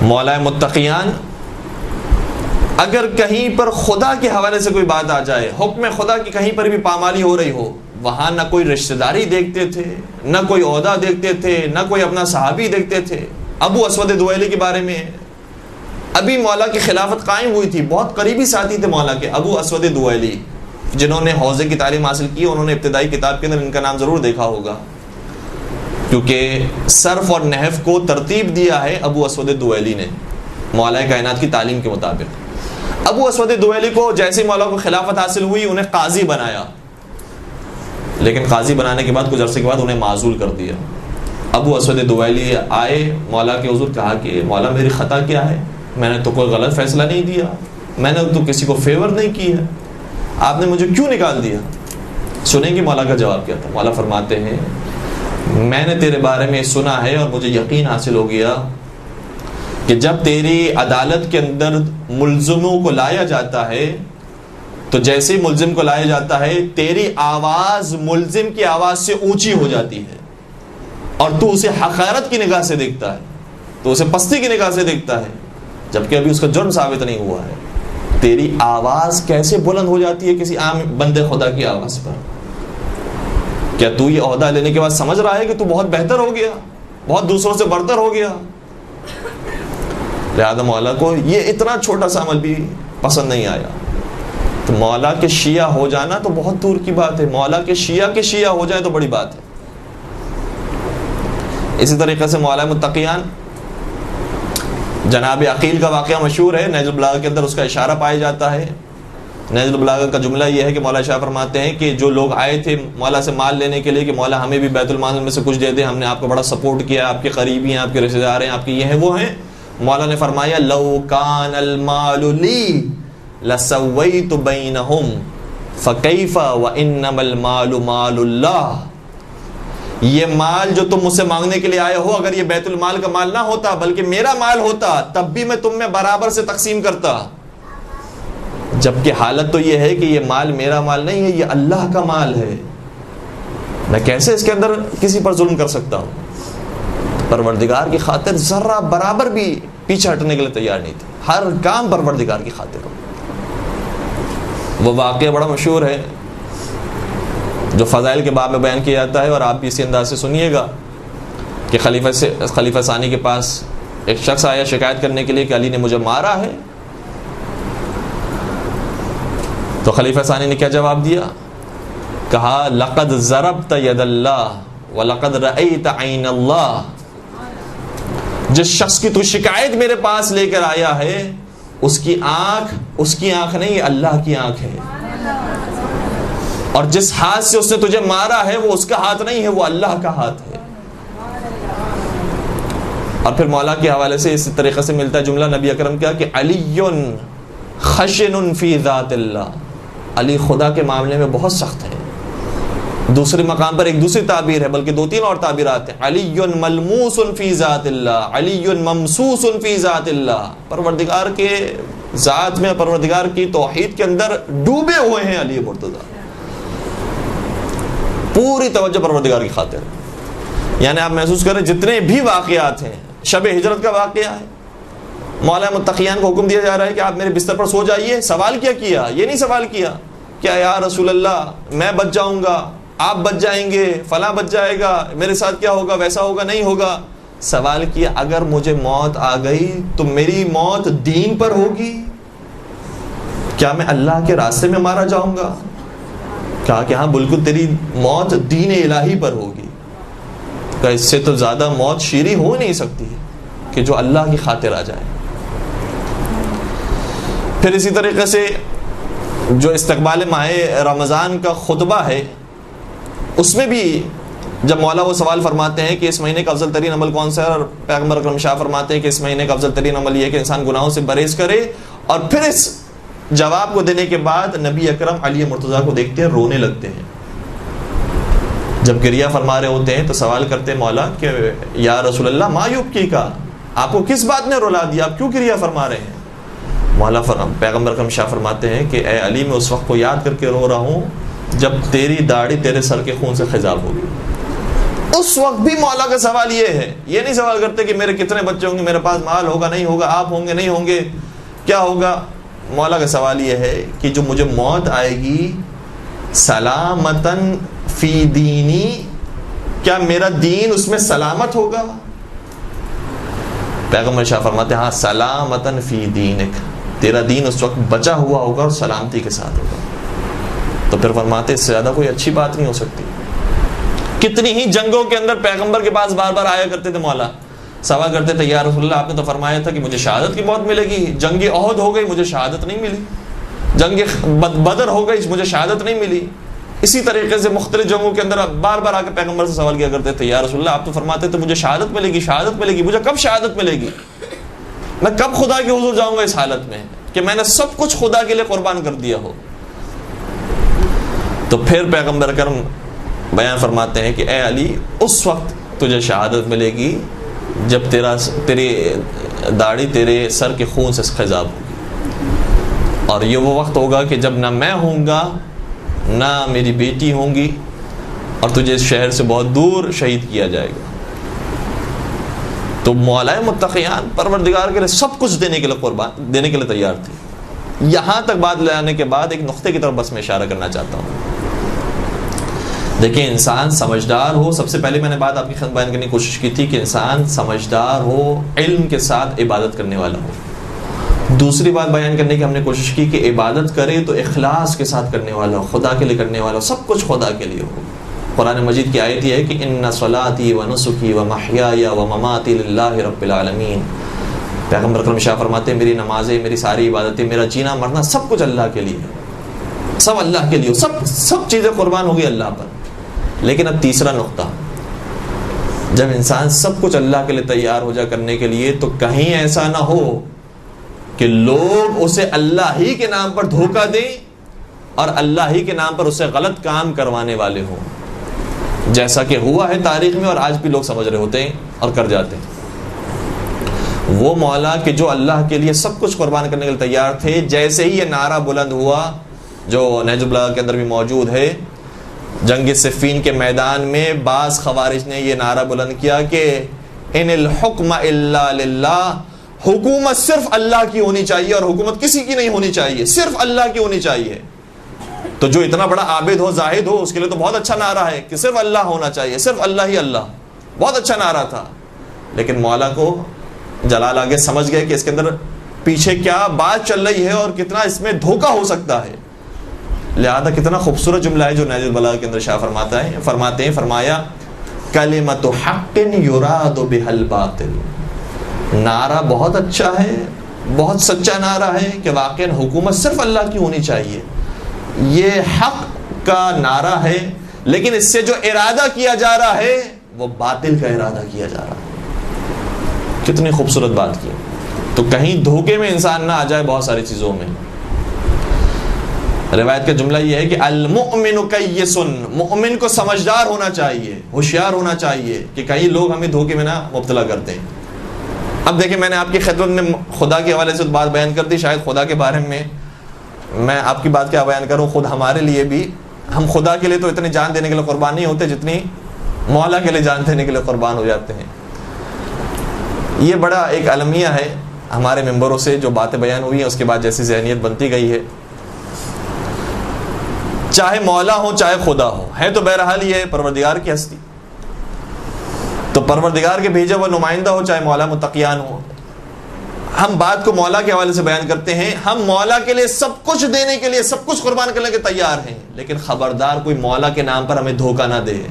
مولا متقیان اگر کہیں پر خدا کے حوالے سے کوئی بات آ جائے، حکم خدا کی کہیں پر بھی پامالی ہو رہی ہو، وہاں نہ کوئی رشتہ داری دیکھتے تھے، نہ کوئی عہدہ دیکھتے تھے، نہ کوئی اپنا صحابی دیکھتے تھے۔ ابو اسود دوئلی کے بارے میں ابھی مولا کی خلافت قائم ہوئی تھی، بہت قریبی ساتھی تھے مولا کے، ابو اسود دوئلی، جنہوں نے حوضے کی تعلیم حاصل کی انہوں نے ابتدائی کتاب کے اندر ان کا نام ضرور دیکھا ہوگا، کیونکہ صرف اور نحو کو ترتیب دیا ہے ابو اسود دوئلی نے مولا کائنات کی تعلیم کے مطابق۔ ابو اسود دوئلی کو جیسے مولا کو خلافت حاصل ہوئی انہیں قاضی بنایا، لیکن قاضی بنانے کے بعد کچھ عرصے کے بعد انہیں معزول کر دیا۔ ابو اسود دوئلی آئے مولا کے حضور، کہا کہ مولا میری خطا کیا ہے، میں نے تو کوئی غلط فیصلہ نہیں دیا، میں نے تو کسی کو فیور نہیں کی ہے، آپ نے مجھے کیوں نکال دیا؟ سنیں گے مولا کا جواب کیا تھا۔ مولا فرماتے ہیں میں نے تیرے بارے میں سنا ہے اور مجھے یقین حاصل ہو گیا کہ جب تیری عدالت کے اندر ملزموں کو لایا جاتا ہے تو جیسے ملزم کو لایا جاتا ہے تیری آواز ملزم کی آواز سے اونچی ہو جاتی ہے اور تو اسے حقارت کی نگاہ سے دیکھتا ہے، تو اسے پستی کی نگاہ سے دیکھتا ہے، جبکہ ابھی اس کا جرم ثابت نہیں ہوا ہے۔ تیری آواز کیسے بلند ہو جاتی ہے کسی عام بندے خدا کی آواز پر؟ کیا تو یہ عہدہ لینے کے بعد سمجھ رہا ہے کہ تو بہت بہتر ہو گیا، بہت دوسروں سے برتر ہو گیا؟ لہذا مولا کو یہ اتنا چھوٹا سا عمل بھی پسند نہیں آیا۔ تو مولا کے شیعہ ہو جانا تو بہت دور کی بات ہے، مولا کے شیعہ ہو جائے تو بڑی بات ہے۔ اسی طریقے سے مولا متقیان جناب عقیل کا واقعہ مشہور ہے، نہج البلاغہ کے اندر اس کا اشارہ پایا جاتا ہے۔ نہج البلاغہ کا جملہ یہ ہے کہ مولا شاہ فرماتے ہیں کہ جو لوگ آئے تھے مولا سے مال لینے کے لیے کہ مولا ہمیں بھی بیت المال میں سے کچھ دے دیں، ہم نے آپ کو بڑا سپورٹ کیا، آپ کے قریبی ہیں، آپ کے رشتہ دار ہیں، آپ کے یہ ہیں وہ ہیں، مولا نے فرمایا لو کان المال لی لسویت بینہم فکیف وانما المال مال اللہ۔ یہ مال جو تم مجھ سے مانگنے کے لیے آئے ہو اگر یہ بیت المال کا مال نہ ہوتا بلکہ میرا مال ہوتا تب بھی میں تم میں برابر سے تقسیم کرتا، جبکہ حالت تو یہ ہے کہ یہ مال میرا مال نہیں ہے، یہ اللہ کا مال ہے، میں کیسے اس کے اندر کسی پر ظلم کر سکتا ہوں؟ پروردگار کی خاطر ذرہ برابر بھی پیچھے ہٹنے کے لیے تیار نہیں تھے، ہر کام پروردگار کی خاطر۔ وہ واقعہ بڑا مشہور ہے جو فضائل کے باب میں بیان کیا جاتا ہے، اور آپ بھی اسی انداز سے سنیے گا کہ خلیفہ ثانی کے پاس ایک شخص آیا شکایت کرنے کے لیے کہ علی نے مجھے مارا ہے۔ تو خلیفہ ثانی نے کیا جواب دیا؟ کہا لقد ضربت ید اللہ ولقد رأیت عین اللہ۔ جس شخص کی تو شکایت میرے پاس لے کر آیا ہے اس کی آنکھ نہیں، یہ اللہ کی آنکھ ہے، اور جس ہاتھ سے اس نے تجھے مارا ہے وہ اس کا ہاتھ نہیں ہے، وہ اللہ کا ہاتھ ہے۔ اور پھر مولا کے حوالے سے اسی طریقے سے ملتا ہے جملہ نبی اکرم کیا کہ علی خشن فی ذات اللہ، علی خدا کے معاملے میں بہت سخت ہے۔ دوسرے مقام پر ایک دوسری تعبیر ہے، بلکہ دو تین اور تعبیرات ہیں، علی ملموس فی ذات اللہ، علی ممسوس فی ذات اللہ، پروردگار کے ذات میں، پروردگار کی توحید کے اندر ڈوبے ہوئے ہیں علی مرتضیٰ، پوری توجہ پروردگار کی خاطر۔ یعنی آپ محسوس کریں جتنے بھی واقعات ہیں، شب ہجرت کا واقعہ ہے، مولا متقیان کو حکم دیا جا رہا ہے کہ آپ میرے بستر پر سو جائیے، سوال کیا یہ نہیں سوال کیا کیا یا رسول اللہ میں بچ جاؤں گا، آپ بچ جائیں گے، فلاں بچ جائے گا، میرے ساتھ کیا ہوگا، ویسا ہوگا نہیں ہوگا۔ سوال کیا اگر مجھے موت آ گئی تو میری موت دین پر ہوگی، کیا میں اللہ کے راستے میں مارا جاؤں گا؟ کہا کہ ہاں بالکل تیری موت دین الہی پر ہوگی۔ کہ اس سے تو زیادہ موت شیریں ہو نہیں سکتی کہ جو اللہ کی خاطر آ جائے۔ پھر اسی طریقے سے جو استقبال ماہ رمضان کا خطبہ ہے اس میں بھی جب مولا وہ سوال فرماتے ہیں کہ اس مہینے کا افضل ترین عمل کون سا ہے، اور پیغمبر اکرم شاہ فرماتے ہیں کہ اس مہینے کا افضل ترین عمل یہ ہے کہ انسان گناہوں سے پرہیز کرے، اور پھر اس جواب کو دینے کے بعد نبی اکرم علی مرتضیٰ کو دیکھتے ہیں، رونے لگتے ہیں۔ جب گریہ فرما رہے ہوتے ہیں تو سوال کرتے ہیں مولا کہ یا رسول اللہ ما یبکی کا، آپ کو کس بات نے رلا دیا، آپ کیوں گریہ فرما رہے ہیں؟ مولا پیغمبر اکرم شاہ فرماتے ہیں کہ اے علی میں اس وقت کو یاد کر کے رو رہا ہوں جب تیری داڑھی تیرے سر کے خون سے خضاب ہوگی۔ اس وقت بھی مولا کا سوال یہ ہے، یہ نہیں سوال کرتے کہ میرے کتنے بچے ہوں گے، میرے پاس مال ہوگا نہیں ہوگا، آپ ہوں گے نہیں ہوں گے، کیا ہوگا. مولا کا سوال یہ ہے کہ جو مجھے موت آئے گی سلامتاً فی دینی، کیا میرا دین اس میں سلامت ہوگا؟ پیغمبر شاہ فرماتے ہیں ہاں سلامتاً فی دینک، تیرا دین اس وقت بچا ہوا ہوگا اور سلامتی کے ساتھ ہوگا. تو پھر فرماتے اس سے زیادہ کوئی اچھی بات نہیں ہو سکتی. کتنی ہی جنگوں کے اندر پیغمبر کے پاس بار بار آیا کرتے تھے مولا، سوال کرتے تھے یا رسول اللہ آپ نے تو فرمایا تھا کہ مجھے شہادت کی موت ملے گی، جنگ احد ہو گئی مجھے شہادت نہیں ملی، جنگ بدر ہو گئی مجھے شہادت نہیں ملی. اسی طریقے سے مختلف جنگوں کے اندر بار بار آ کے پیغمبر سے سوال کیا کرتے تھے یا رسول اللہ آپ تو فرماتے تھے مجھے شہادت ملے گی، شہادت ملے گی، مجھے کب شہادت ملے گی، میں کب خدا کے حضور جاؤں گا اس حالت میں کہ میں نے سب کچھ خدا کے لیے قربان کر دیا ہو. تو پھر پیغمبر کرم بیان فرماتے ہیں کہ اے علی اس وقت تجھے شہادت ملے گی جب تیری داڑھی تیرے سر کے خون سے خضاب ہوگی، اور یہ وہ وقت ہوگا کہ جب نہ میں ہوں گا نہ میری بیٹی ہوں گی، اور تجھے اس شہر سے بہت دور شہید کیا جائے گا. تو مولا متقیان پروردگار کے لیے سب کچھ دینے کے لیے قربان دینے کے لیے تیار تھی. یہاں تک بات لے آنے کے بعد ایک نقطے کی طرف بس میں اشارہ کرنا چاہتا ہوں. دیکھیں انسان سمجھدار ہو، سب سے پہلے میں نے بات آپ کی خدمت بیان کرنے کی کوشش کی تھی کہ انسان سمجھدار ہو، علم کے ساتھ عبادت کرنے والا ہو. دوسری بات بیان کرنے کی ہم نے کوشش کی کہ عبادت کرے تو اخلاص کے ساتھ کرنے والا ہو، خدا کے لیے کرنے والا ہو، سب کچھ خدا کے لیے ہو. قرآن مجید کی آیت یہ ہے کہ ان صلاتی و نسکی و محیای و مماتی للہ رب العالمین. پیغمبر اکرم شاہ فرماتے ہیں میری نمازیں، میری ساری عبادتیں، میرا جینا مرنا سب کچھ اللہ کے لیے ہے، سب اللہ کے لیے، سب چیزیں قربان ہوگی اللہ پر. لیکن اب تیسرا نقطہ، جب انسان سب کچھ اللہ کے لیے تیار ہو جا کرنے کے لیے تو کہیں ایسا نہ ہو کہ لوگ اسے اللہ ہی کے نام پر دھوکہ دیں اور اللہ ہی کے نام پر اسے غلط کام کروانے والے ہوں، جیسا کہ ہوا ہے تاریخ میں اور آج بھی لوگ سمجھ رہے ہوتے ہیں اور کر جاتے ہیں. وہ مولا کہ جو اللہ کے لیے سب کچھ قربان کرنے کے لیے تیار تھے، جیسے ہی یہ نعرہ بلند ہوا جو نہج البلاغہ کے اندر بھی موجود ہے، جنگ صفین کے میدان میں بعض خوارج نے یہ نعرہ بلند کیا کہ ان الحکم الا للہ، حکومت صرف اللہ کی ہونی چاہیے اور حکومت کسی کی نہیں ہونی چاہیے، صرف اللہ کی ہونی چاہیے. تو جو اتنا بڑا عابد ہو، زاہد ہو، اس کے لیے تو بہت اچھا نعرہ ہے کہ صرف اللہ ہونا چاہیے، صرف اللہ ہی اللہ، بہت اچھا نعرہ تھا. لیکن مولا کو جلال آگے سمجھ گئے کہ اس کے اندر پیچھے کیا بات چل رہی ہے اور کتنا اس میں دھوکہ ہو سکتا ہے. لہذا کتنا خوبصورت جملہ ہے جو نہج البلاغہ کے اندر شاہ فرماتے ہیں فرمایا کلمۃ حق یراد بها الباطل. نعرہ بہت اچھا ہے، بہت سچا نعرہ ہے کہ واقعا حکومت صرف اللہ کی ہونی چاہیے، یہ حق کا نعرہ ہے، لیکن اس سے جو ارادہ کیا جا رہا ہے وہ باطل کا ارادہ کیا جا رہا ہے. کتنی خوبصورت بات کی. تو کہیں دھوکے میں انسان نہ آ جائے بہت ساری چیزوں میں. روایت کا جملہ یہ ہے کہ المؤمن کیس، مؤمن کو سمجھدار ہونا چاہیے، ہوشیار ہونا چاہیے کہ کئی لوگ ہمیں دھوکے میں نہ مبتلا کرتے ہیں. اب دیکھیں میں نے آپ کی خدمت میں خدا کے حوالے سے بات بیان کر دی، شاید خدا کے بارے میں آپ کی بات کیا بیان کروں، خود ہمارے لیے بھی ہم خدا کے لیے تو اتنی جان دینے کے لیے قربان نہیں ہوتے جتنی مولا کے لیے جان دینے کے لیے قربان ہو جاتے ہیں. یہ بڑا ایک المیہ ہے ہمارے ممبروں سے جو باتیں بیان ہوئی ہیں، اس کے بعد جیسی ذہنیت بنتی گئی ہے، چاہے مولا ہو چاہے خدا ہو، ہے تو بہرحال یہ پروردگار کی ہستی. تو پروردگار کے بھیجا ہوا نمائندہ ہو چاہے مولا متقیان ہو، ہم بات کو مولا کے حوالے سے بیان کرتے ہیں. ہم مولا کے لیے سب کچھ دینے کے لیے، سب کچھ قربان کرنے کے تیار ہیں، لیکن خبردار کوئی مولا کے نام پر ہمیں دھوکہ نہ دے.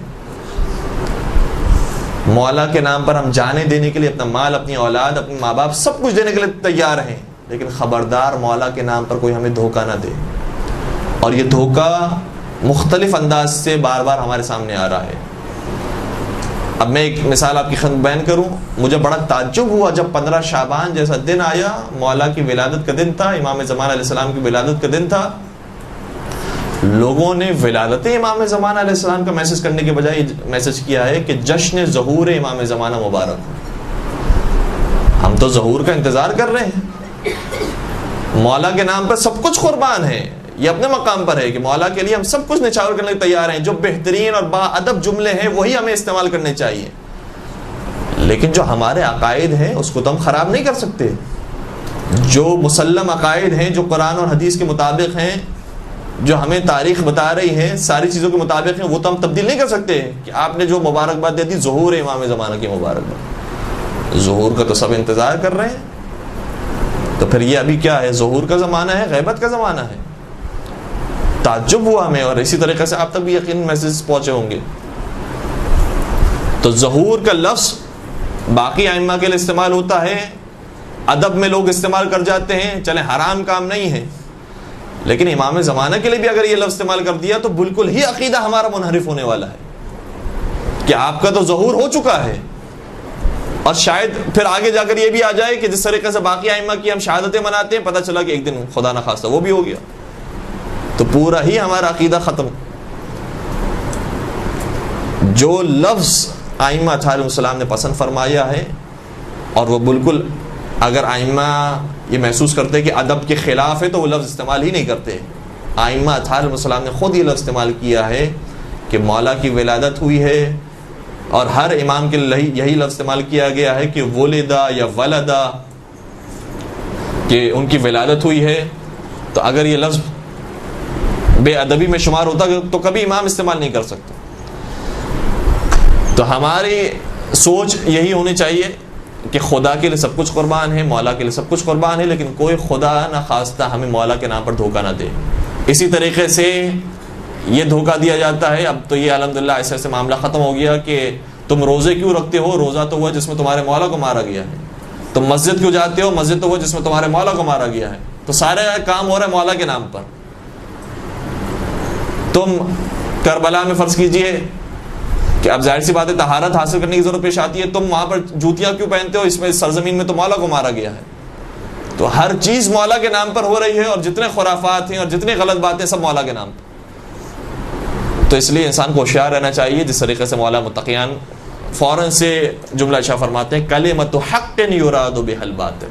مولا کے نام پر ہم جانے دینے کے لیے اپنا مال، اپنی اولاد، اپنے ماں باپ سب کچھ دینے کے لیے تیار ہیں، لیکن خبردار مولا کے نام پر کوئی ہمیں دھوکہ نہ دے. اور یہ دھوکہ مختلف انداز سے بار بار ہمارے سامنے آ رہا ہے. اب میں ایک مثال آپ کی خدمت بیان کروں. مجھے بڑا تعجب ہوا جب 15 شعبان جیسا دن آیا، مولا کی ولادت کا دن تھا، امام زمان علیہ السلام کی ولادت کا دن تھا. لوگوں نے ولادت امام زمان علیہ السلام کا میسج کرنے کے بجائے میسج کیا ہے کہ جشن ظہور امام زمانہ مبارک ہو. ہم تو ظہور کا انتظار کر رہے ہیں، مولا کے نام پر سب کچھ قربان ہے. یہ اپنے مقام پر ہے کہ مولا کے لیے ہم سب کچھ نچھاور کرنے کے تیار ہیں. جو بہترین اور با ادب جملے ہیں وہی ہمیں استعمال کرنے چاہیے, لیکن جو ہمارے عقائد ہیں اس کو تو ہم خراب نہیں کر سکتے. جو مسلم عقائد ہیں, جو قرآن اور حدیث کے مطابق ہیں, جو ہمیں تاریخ بتا رہی ہے ساری چیزوں کے مطابق ہیں, وہ تو ہم تبدیل نہیں کر سکتے. کہ آپ نے جو مبارکباد دے دی ظہور امام زمانہ کی مبارکباد, ظہور کا تو سب انتظار کر رہے ہیں, تو پھر یہ ابھی کیا ہے, ظہور کا زمانہ ہے, غیبت کا زمانہ ہے. تعجب ہوا ہمیں, اور اسی طریقے سے آپ تک بھی یقین میسج پہنچے ہوں گے. تو ظہور کا لفظ باقی ائمہ کے لیے استعمال ہوتا ہے, ادب میں لوگ استعمال کر جاتے ہیں, چلیں حرام کام نہیں ہے, لیکن امام زمانہ کے لیے بھی اگر یہ لفظ استعمال کر دیا تو بالکل ہی عقیدہ ہمارا منحرف ہونے والا ہے کہ آپ کا تو ظہور ہو چکا ہے. اور شاید پھر آگے جا کر یہ بھی آ جائے کہ جس طریقے سے باقی ائمہ کی ہم شہادتیں مناتے ہیں, پتہ چلا کہ ایک دن خدا نخواستہ وہ بھی ہو گیا, تو پورا ہی ہمارا عقیدہ ختم. جو لفظ ائمہ علیہ السلام نے پسند فرمایا ہے, اور وہ بالکل اگر ائمہ یہ محسوس کرتے کہ ادب کے خلاف ہے تو وہ لفظ استعمال ہی نہیں کرتے. ائمہ علیہ السلام نے خود یہ لفظ استعمال کیا ہے کہ مولا کی ولادت ہوئی ہے, اور ہر امام کے لیے یہی لفظ استعمال کیا گیا ہے کہ ولدا یا ولدا, کہ ان کی ولادت ہوئی ہے. تو اگر یہ لفظ بے ادبی میں شمار ہوتا تو کبھی امام استعمال نہیں کر سکتے. تو ہماری سوچ یہی ہونی چاہیے کہ خدا کے لیے سب کچھ قربان ہے, مولا کے لیے سب کچھ قربان ہے, لیکن کوئی خدا نہ خواستہ ہمیں مولا کے نام پر دھوکہ نہ دے. اسی طریقے سے یہ دھوکہ دیا جاتا ہے, اب تو یہ الحمدللہ ایسے ایسے معاملہ ختم ہو گیا کہ تم روزے کیوں رکھتے ہو, روزہ تو ہوا جس میں تمہارے مولا کو مارا گیا ہے. تم مسجد کیوں جاتے ہو, مسجد تو ہوا جس میں تمہارے مولا کو مارا گیا ہے. تو سارے کام ہو رہا ہے مولا کے نام پر. تم کربلا میں فرض کیجئے کہ اب ظاہر سی بات ہے طہارت حاصل کرنے کی ضرورت پیش آتی ہے, تم وہاں پر جوتیاں کیوں پہنتے ہو, اس میں سرزمین میں تو مولا کو مارا گیا ہے. تو ہر چیز مولا کے نام پر ہو رہی ہے, اور جتنے خرافات ہیں اور جتنے غلط باتیں سب مولا کے نام پر. تو اس لیے انسان کو ہوشیار رہنا چاہیے. جس طریقے سے مولا متقیان فوراً سے جملہ ارشاد فرماتے ہیں کلمۃ حق یراد بها الباطل,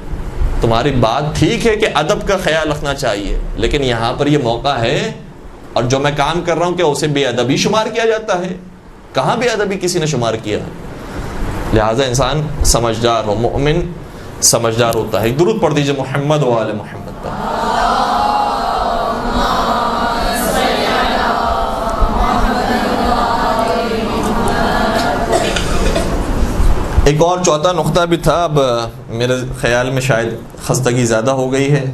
تمہاری بات ٹھیک ہے کہ ادب کا خیال رکھنا چاہیے, لیکن یہاں پر یہ موقع ہے, اور جو میں کام کر رہا ہوں کیا اسے بے ادبی شمار کیا جاتا ہے؟ کہاں بے ادبی کسی نے شمار کیا ہے؟ لہٰذا انسان سمجھدار ہو, مومن سمجھدار ہوتا ہے. درود پڑھ دیجئے محمد و آل محمد پر. ایک اور چوتھا نقطہ بھی تھا, اب میرے خیال میں شاید خستگی زیادہ ہو گئی ہے,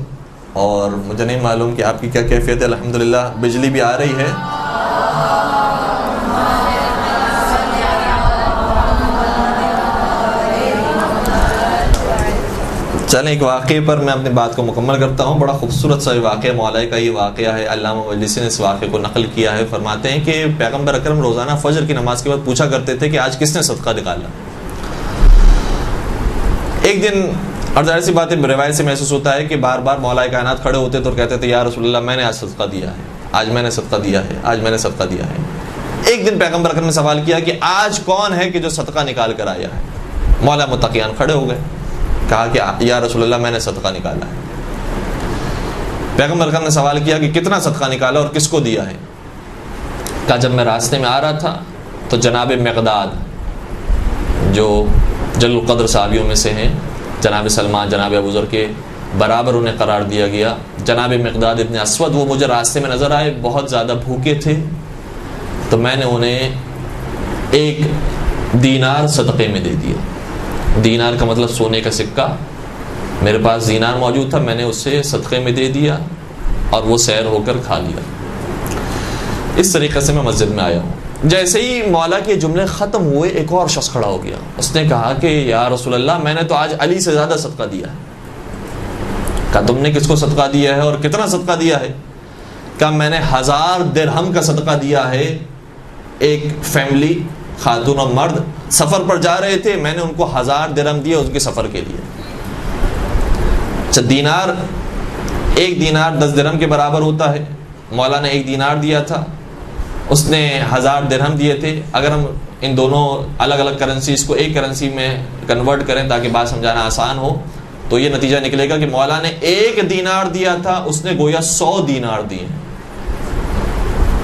اور مجھے نہیں معلوم کہ آپ کی کیا کیفیت ہے. الحمدللہ بجلی بھی آ رہی ہے. چلیں ایک واقعے پر میں اپنی بات کو مکمل کرتا ہوں. بڑا خوبصورت سا واقعہ مولا کا یہ واقعہ ہے. علامہ مجلسی نے اس واقعے کو نقل کیا ہے. فرماتے ہیں کہ پیغمبر اکرم روزانہ فجر کی نماز کے بعد پوچھا کرتے تھے کہ آج کس نے صدقہ نکالا. ایک دن, اور ظاہر سی بات ہے روایت سے محسوس ہوتا ہے کہ بار بار مولا کائنات کھڑے ہوتے تو کہتے تھے یا رسول اللہ میں نے آج صدقہ دیا ہے, آج میں نے صدقہ دیا ہے, آج میں نے صدقہ دیا ہے. ایک دن پیغمبر اکرم نے سوال کیا کہ آج کون ہے کہ جو صدقہ نکال کر آیا ہے؟ مولا متقیان کھڑے ہو گئے, کہا کہ یا رسول اللہ میں نے صدقہ نکالا ہے. پیغمبر اکرم نے سوال کیا کہ کتنا صدقہ نکالا اور کس کو دیا ہے؟ کہا جب میں راستے میں آ رہا تھا تو جناب مقداد جو جلیل القدر صحابیوں میں سے ہیں, جناب سلمان جناب ابو ذر کے برابر انہیں قرار دیا گیا. جناب مقداد ابن اسود وہ مجھے راستے میں نظر آئے, بہت زیادہ بھوکے تھے, تو میں نے انہیں 1 دینار صدقے میں دے دیا. دینار کا مطلب سونے کا سکہ. میرے پاس دینار موجود تھا, میں نے اسے صدقے میں دے دیا اور وہ سیر ہو کر کھا لیا. اس طریقے سے میں مسجد میں آیا ہوں. جیسے ہی مولا کے جملے ختم ہوئے ایک اور شخص کھڑا ہو گیا. اس نے کہا کہ یا رسول اللہ میں نے تو آج علی سے زیادہ صدقہ دیا ہے. کہا تم نے کس کو صدقہ دیا ہے اور کتنا صدقہ دیا ہے؟ کہا میں نے 1000 درہم کا صدقہ دیا ہے. ایک فیملی خاتون اور مرد سفر پر جا رہے تھے, میں نے ان کو 1000 درہم دیے ان کے سفر کے لیے. اچھا دینار, 1 دینار 10 درہم کے برابر ہوتا ہے. مولا نے 1 دینار دیا تھا, اس نے 1000 درہم دیے تھے. اگر ہم ان دونوں الگ الگ کرنسیز کو ایک کرنسی میں کنورٹ کریں تاکہ بات سمجھانا آسان ہو, تو یہ نتیجہ نکلے گا کہ مولا نے 1 دینار دیا تھا, اس نے گویا 100 دینار دیے.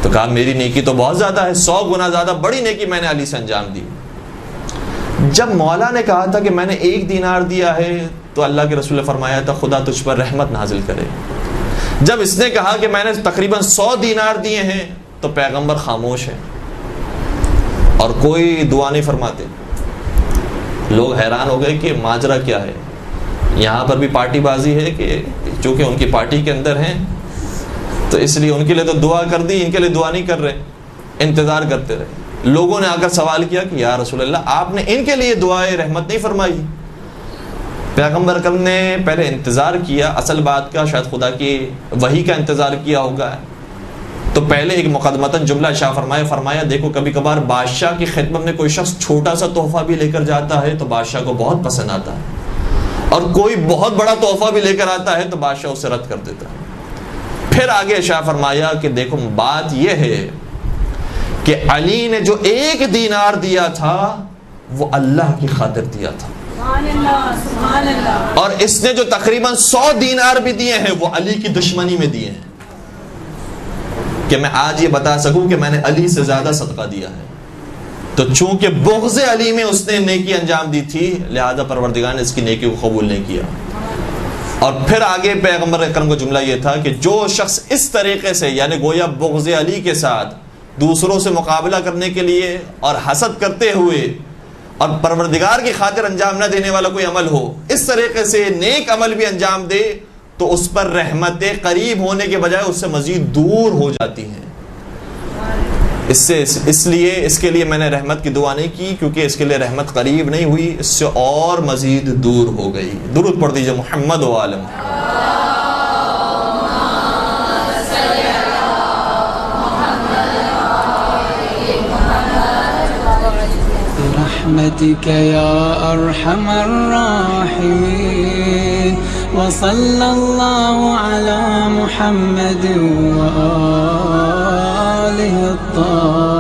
تو کہا میری نیکی تو بہت زیادہ ہے، 100 گنا زیادہ بڑی نیکی میں نے علی سے انجام دی۔ جب مولا نے کہا تھا کہ میں نے 1 دینار دیا ہے تو اللہ کے رسول نے فرمایا تھا خدا تجھ پر رحمت نازل کرے۔ جب اس نے کہا کہ میں نے تقریباً 100 دینار دیے ہیں تو پیغمبر خاموش ہے اور کوئی دعا نہیں فرماتے۔ لوگ حیران ہو گئے کہ ماجرا کیا ہے، یہاں پر بھی پارٹی بازی ہے کہ چونکہ ان کی پارٹی کے اندر ہیں تو اس لیے ان کے لیے تو دعا کر دی، ان کے لیے دعا نہیں کر رہے، انتظار کرتے رہے۔ لوگوں نے آ کر سوال کیا کہ یا رسول اللہ آپ نے ان کے لیے دعائے رحمت نہیں فرمائی؟ پیغمبر اکرم نے پہلے انتظار کیا، اصل بات کا شاید خدا کی وحی کا انتظار کیا ہوگا، تو پہلے ایک مقدمتاً جملہ ارشاد فرمایا دیکھو کبھی کبھار بادشاہ کی خدمت میں کوئی شخص چھوٹا سا تحفہ بھی لے کر جاتا ہے تو بادشاہ کو بہت پسند آتا ہے، اور کوئی بہت بڑا تحفہ بھی لے کر آتا ہے تو بادشاہ اسے رد کر دیتا ہے۔ پھر آگے ارشاد فرمایا کہ دیکھو بات یہ ہے کہ علی نے جو 1 دینار دیا تھا وہ اللہ کی خاطر دیا تھا، سبحان اللہ، اور اس نے جو تقریباً 100 دینار بھی دیے ہیں وہ علی کی دشمنی میں دیے ہیں، کہ میں آج یہ بتا سکوں کہ میں نے علی سے زیادہ صدقہ دیا ہے۔ تو چونکہ بغض علی میں اس نے نیکی انجام دی تھی لہذا پروردگار نے اس کی نیکی کو قبول نہیں کیا۔ اور پھر آگے پیغمبر اکرم کا جملہ یہ تھا کہ جو شخص اس طریقے سے یعنی گویا بغض علی کے ساتھ دوسروں سے مقابلہ کرنے کے لیے اور حسد کرتے ہوئے اور پروردگار کی خاطر انجام نہ دینے والا کوئی عمل ہو، اس طریقے سے نیک عمل بھی انجام دے تو اس پر رحمتیں قریب ہونے کے بجائے اس سے مزید دور ہو جاتی ہیں۔ اس لیے اس کے لیے میں نے رحمت کی دعا نہیں کی، کیونکہ اس کے لیے رحمت قریب نہیں ہوئی، اس سے اور مزید دور ہو گئی۔ درود پڑھ دیجئے محمد و آل محمد۔ برحمتك يا أرحم الراحمين وصلى الله على محمد وآله الطاهرين